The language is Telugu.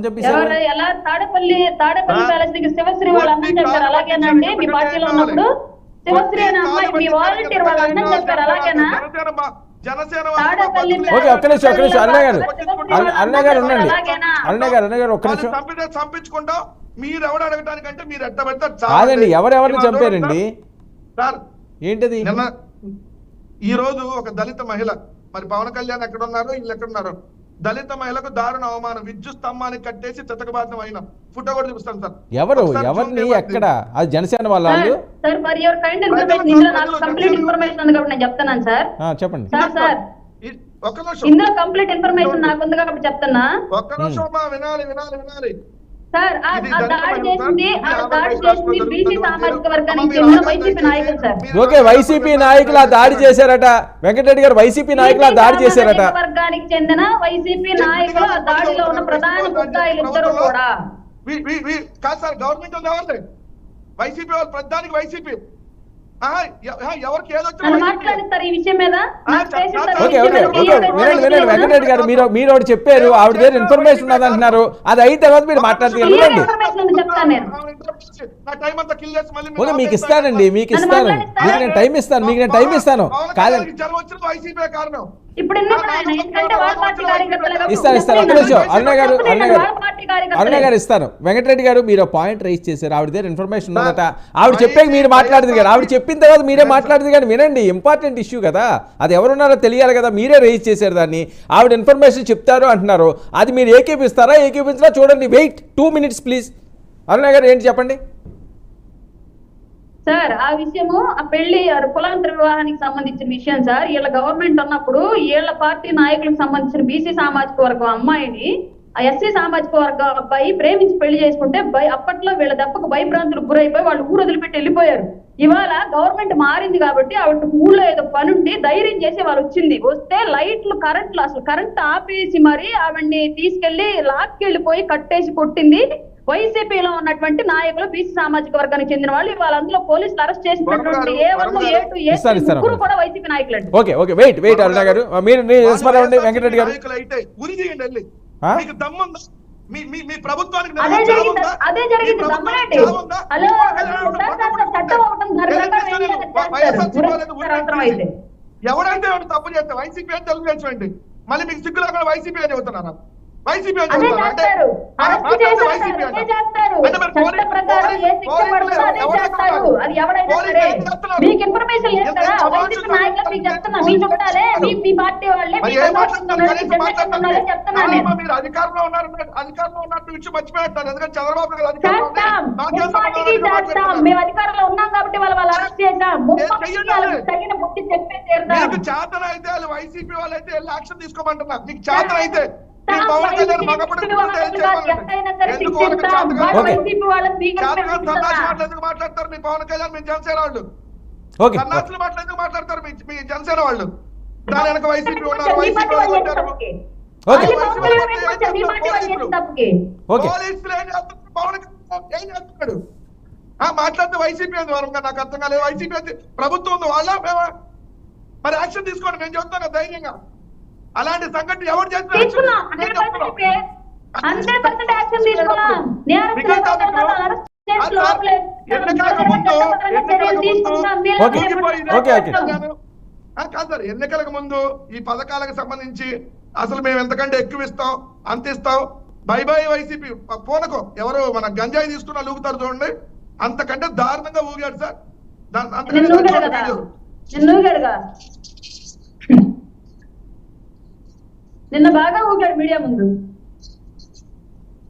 ఎవరిని చంపేశారు? ఎలా తాడేపల్లి ప్యాలెస్ దగ్గర శివశ్రీ వాళ్ళ అన్నం చెప్పారు అలాగేనండి? మీ పార్టీలో ఉన్నప్పుడు శివశ్రీ అనే అమ్మాయి మీ వాలంటీర్ వాళ్ళ అన్నం చెప్పారు అలాగేనా? ఓకే, ఒక్క నిమిషం అరుణ గారు ఉండండి. అరుణ గారు ఒక్క నిమిషం. చంపించుకుంటాం మీరు ఎవరు అడగటానికంటే మీరు ఎట్ట పెడతారు కాదండి, ఎవరెవరిని చంపారండి? ఏంటది? ఈ రోజు ఒక దళిత మహిళ, మరి పవన్ కళ్యాణ్ ఎక్కడ ఉన్నారు, వీళ్ళు ఎక్కడ ఉన్నారు, దళిత మహిళకు దారుణ అవమానం, విద్యుత్ స్తంభానికి కట్టేసి చితకబాదం అయిన ఫోటో కూడా చూపిస్తాను సార్. ఎవరిని ఎక్కడ? అది జనసేన వాళ్ళు? చెప్పండి ఒక్క నిమిషం ఇందులో కంప్లీట్ ఇన్ఫర్మేషన్ నాకు ఉంది కాబట్టి చెప్తున్నా. ఒక్క నిమిషం వినాలి. సార్ దాడి చేసింది బీసీ సామాజిక వర్గానికి చెందిన వైసీపీ నాయకులు సార్. ఓకే, వైసీపీ నాయకులు ఆ దాడి చేశారట. వెంకటరెడ్డి గారు వైసీపీ నాయకులు ఆ దాడి చేశారట. వర్గానికి చెందిన వైసీపీ నాయకులు ఆ దాడిలో ఉన్న ప్రధాన ముద్దాయిలు ఇద్దరు కూడా కాదు సార్. గవర్నమెంట్ వాళ్ళు వైసీపీ వాళ్ళు ప్రధానికి వైసీపీ ఎవరికి మాట్లాడిస్తారు ఈ విషయం మీద. వినండి వెంకటరెడ్డి గారు, మీరు ఒకటి చెప్పారు, ఆవిడ దగ్గర ఇన్ఫర్మేషన్ ఉన్నది అంటున్నారు. అది అయిన తర్వాత మీరు మాట్లాడుతూ ఓకే, మీకు ఇస్తానండి, మీకు నేను టైం ఇస్తాను. కాదండి, ఇస్తాను. ఒక్క నిమిషం అరుణ గారు ఇస్తాను. వెంకటరెడ్డి గారు, మీరు పాయింట్ రైజ్ చేశారు, ఆవిడ దగ్గర ఇన్ఫర్మేషన్ ఉన్నదట. ఆవిడ చెప్పాక మీరు మాట్లాడదు కానీ, ఆవిడ చెప్పిన తర్వాత మీరే మాట్లాడదు కానీ, వినండి, ఇంపార్టెంట్ ఇష్యూ కదా, అది ఎవరున్నారో తెలియాలి కదా. మీరే రైజ్ చేశారు దాన్ని. ఆవిడ ఇన్ఫర్మేషన్ చెప్తారు అంటున్నారు. అది మీరు ఏకీపిస్తారా, ఏకీపించరా చూడండి. Wait 2 minutes please. అరుణ గారు ఏంటి చెప్పండి సార్. ఆ విషయము ఆ పెళ్లి కులాంతర వివాహానికి సంబంధించిన విషయం సార్. వీళ్ళ గవర్నమెంట్ ఉన్నప్పుడు వీళ్ళ పార్టీ నాయకులకు సంబంధించిన బీసీ సామాజిక వర్గం అమ్మాయిని ఆ ఎస్సీ సామాజిక వర్గ అబ్బాయి ప్రేమించి పెళ్లి చేసుకుంటే అప్పట్లో వీళ్ళ దెబ్బకు భయభ్రాంతులకు గురైపోయి వాళ్ళు ఊరు వదిలిపెట్టి వెళ్ళిపోయారు. ఇవాళ గవర్నమెంట్ మారింది కాబట్టి ఆవిడ ఊళ్ళో ఏదో పనుండి ధైర్యం చేసి వాళ్ళు వస్తే లైట్లు అసలు కరెంట్ ఆపేసి మరి ఆవిడ్ని తీసుకెళ్లి లాక్కెళ్ళిపోయి కట్టేసి కొట్టింది వైసీపీలో ఉన్నటువంటి నాయకులు, బీసీ సామాజిక వర్గానికి చెందిన వాళ్ళు. ఇవాళ అందులో పోలీసులు అరెస్ట్ చేసినటువంటి A1 కూడా వైసీపీ నాయకులు అండి. ఓకే వెయిట్ అరుణ గారు, మీరు వెంకటరెడ్డి గారు మీకు దమ్ముందా? మీ ప్రభుత్వానికి అదే జరిగింది. ఎవరైతే తప్పు చేస్తే వైసీపీ అని తెలుగుదేశం అండి. మళ్ళీ మీకు సిగ్గు లేకుండా వైసీపీ అని చెబుతున్నారా? వైసీపీ అని చెబుతున్నారు మీరు అధికారంలో ఉన్నట్టు విషయం మర్చిపోయారు. ఎందుకంటే చంద్రబాబు గారు అధికారంలో ఉన్నాం కాబట్టి వాళ్ళు అరెస్ట్ చేశాం. మీకు చేతన అయితే వాళ్ళు వైసీపీ వాళ్ళు అయితే వెళ్ళి యాక్షన్ తీసుకోమంటున్నారు. మీకు చేతన అయితే పవన్ కళ్యాణ్ మాట్లాడతారు మీ పవన్ కళ్యాణ్, మీ జనసేన వాళ్ళు సన్నాసులు మాట్లాడేందుకు మాట్లాడతారు మీ జనసేన వాళ్ళు. దాని వెనక వైసీపీ ఉన్నారు, వైసీపీ వాళ్ళు ఉంటారు. పోలీసులు ఏం చేస్తున్నారు, పవన్ కళ్యాణ్ ఏం చేస్తున్నాడు? మాట్లాడితే వైసీపీ ఉంది వరంగా, నాకు అర్థం కాలేదు. వైసీపీ ప్రభుత్వం ఉంది, వాళ్ళ మేమా? మరి యాక్షన్ తీసుకోండి, మేము చెప్తాం కదా ధైర్యంగా. అలాంటి సంఘటన ఎవరు చేస్తున్నారు? ఎన్నికలకు ముందు ఈ పథకాలకు సంబంధించి అసలు మేము ఎంతకంటే ఎక్కువ ఇస్తాం, అంత ఇస్తాం, బై వైసీపీ పోనకో ఎవరు మన గంజాయి తీసుకున్నా లూగుతారు చూడండి, అంతకంటే దారుణంగా ఊగాడు సార్. నిన్న బాగా ఊగాడు మీడియా ముందు.